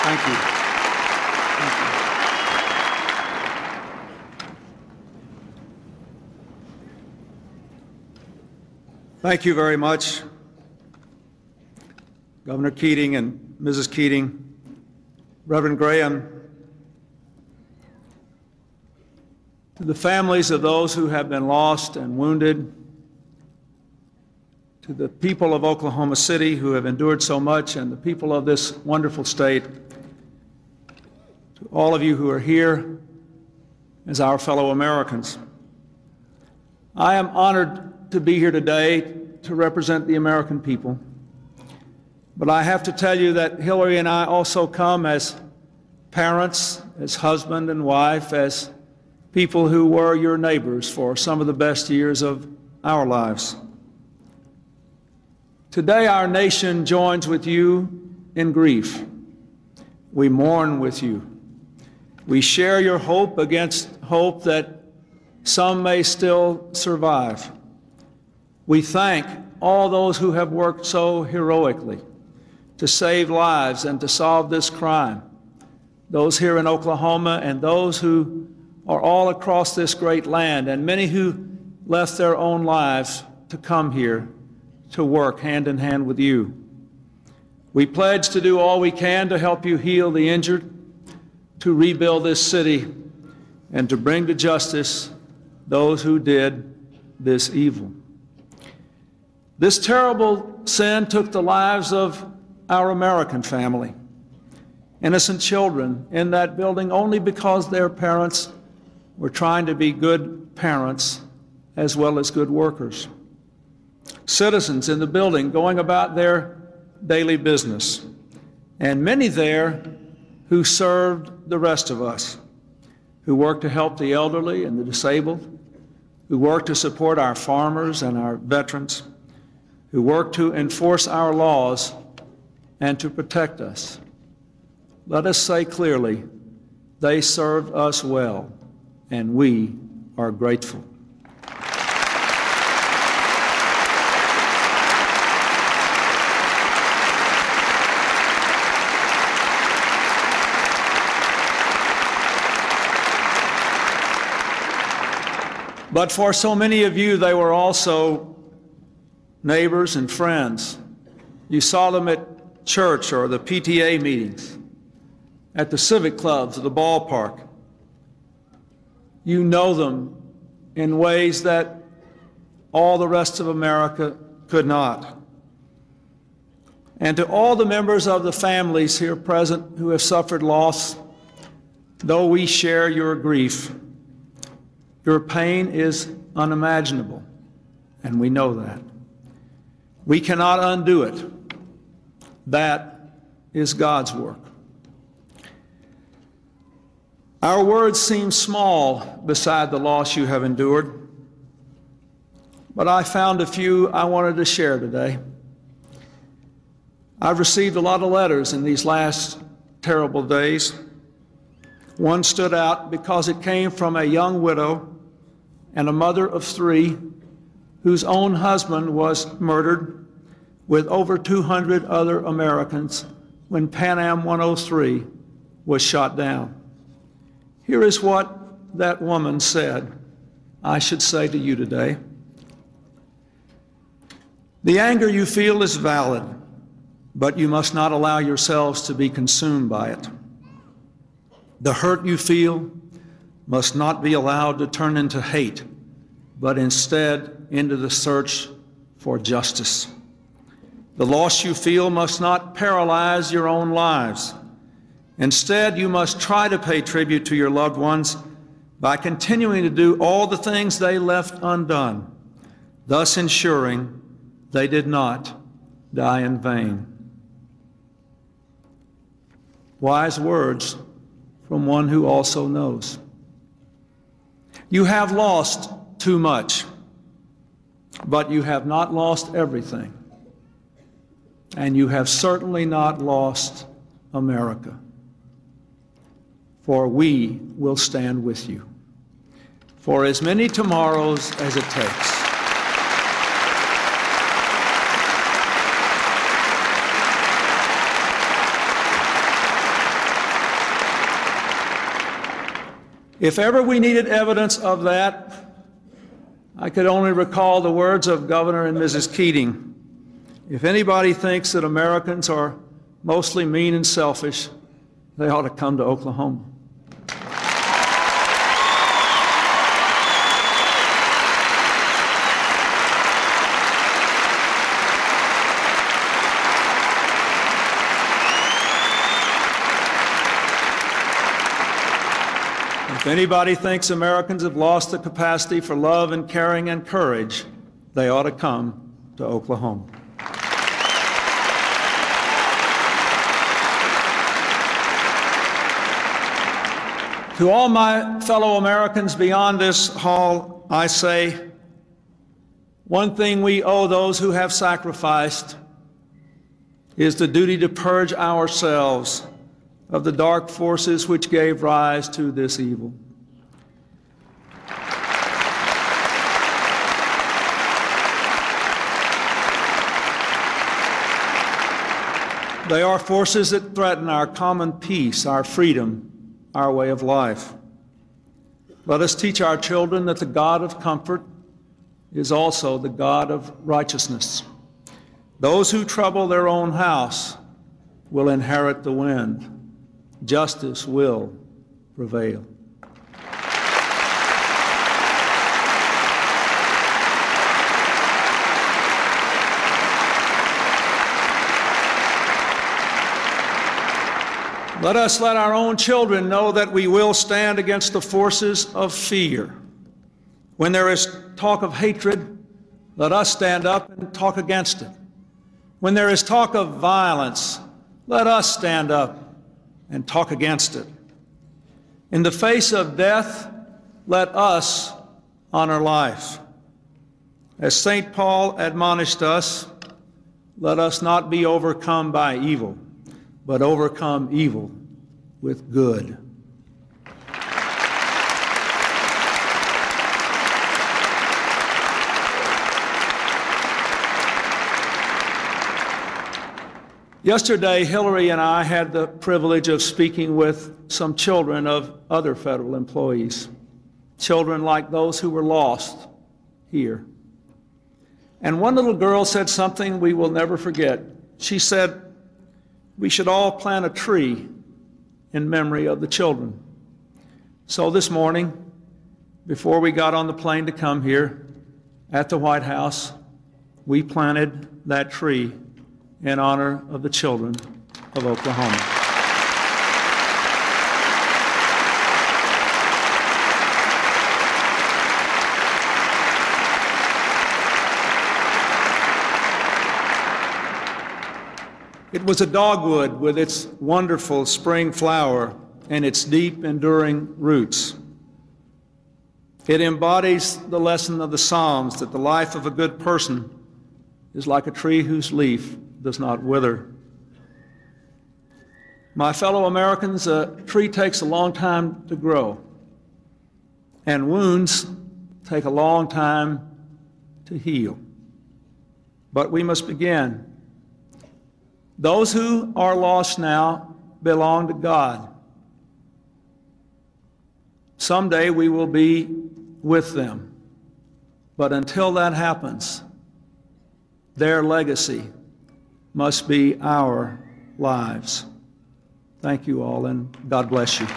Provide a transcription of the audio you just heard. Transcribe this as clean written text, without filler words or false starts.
Thank you. Thank you. Thank you very much, Governor Keating and Mrs. Keating, Reverend Graham. To the families of those who have been lost and wounded, to the people of Oklahoma City who have endured so much, and the people of this wonderful state, to all of you who are here as our fellow Americans. I am honored to be here today to represent the American people, but I have to tell you that Hillary and I also come as parents, as husband and wife, as people who were your neighbors for some of the best years of our lives. Today, our nation joins with you in grief. We mourn with you. We share your hope against hope that some may still survive. We thank all those who have worked so heroically to save lives and to solve this crime, those here in Oklahoma and those who are all across this great land, and many who left their own lives to come here to work hand in hand with you. We pledge to do all we can to help you heal the injured, to rebuild this city, and to bring to justice those who did this evil. This terrible sin took the lives of our American family, innocent children in that building only because their parents were trying to be good parents as well as good workers. Citizens in the building going about their daily business, and many there who served the rest of us, who worked to help the elderly and the disabled, who worked to support our farmers and our veterans, who worked to enforce our laws and to protect us. Let us say clearly, they served us well, and we are grateful. But for so many of you, they were also neighbors and friends. You saw them at church or the PTA meetings, at the civic clubs, at the ballpark. You know them in ways that all the rest of America could not. And to all the members of the families here present who have suffered loss, though we share your grief, your pain is unimaginable, and we know that. We cannot undo it. That is God's work. Our words seem small beside the loss you have endured, but I found a few I wanted to share today. I've received a lot of letters in these last terrible days. One stood out because it came from a young widow and a mother of 3 whose own husband was murdered with over 200 other Americans when Pan Am 103 was shot down. Here is what that woman said I should say to you today. The anger you feel is valid, but you must not allow yourselves to be consumed by it. The hurt you feel must not be allowed to turn into hate, but instead into the search for justice. The loss you feel must not paralyze your own lives. Instead, you must try to pay tribute to your loved ones by continuing to do all the things they left undone, thus ensuring they did not die in vain. Wise words from one who also knows. You have lost too much, but you have not lost everything. And you have certainly not lost America. For we will stand with you for as many tomorrows as it takes. If ever we needed evidence of that, I could only recall the words of Governor and Mrs. Keating. If anybody thinks that Americans are mostly mean and selfish, they ought to come to Oklahoma. If anybody thinks Americans have lost the capacity for love and caring and courage, they ought to come to Oklahoma. To all my fellow Americans beyond this hall, I say, one thing we owe those who have sacrificed is the duty to purge ourselves of the dark forces which gave rise to this evil. They are forces that threaten our common peace, our freedom, our way of life. Let us teach our children that the God of comfort is also the God of righteousness. Those who trouble their own house will inherit the wind. Justice will prevail. Let us let our own children know that we will stand against the forces of fear. When there is talk of hatred, let us stand up and talk against it. When there is talk of violence, let us stand up and talk against it. In the face of death, let us honor life. As St. Paul admonished us, let us not be overcome by evil, but overcome evil with good. Yesterday, Hillary and I had the privilege of speaking with some children of other federal employees, children like those who were lost here. And one little girl said something we will never forget. She said, we should all plant a tree in memory of the children. So this morning, before we got on the plane to come here at the White House, we planted that tree in honor of the children of Oklahoma. It was a dogwood with its wonderful spring flower and its deep, enduring roots. It embodies the lesson of the Psalms that the life of a good person is like a tree whose leaf does not wither. My fellow Americans, a tree takes a long time to grow, and wounds take a long time to heal. But we must begin. Those who are lost now belong to God. Someday we will be with them. But until that happens, their legacy must be our lives. Thank you all, and God bless you.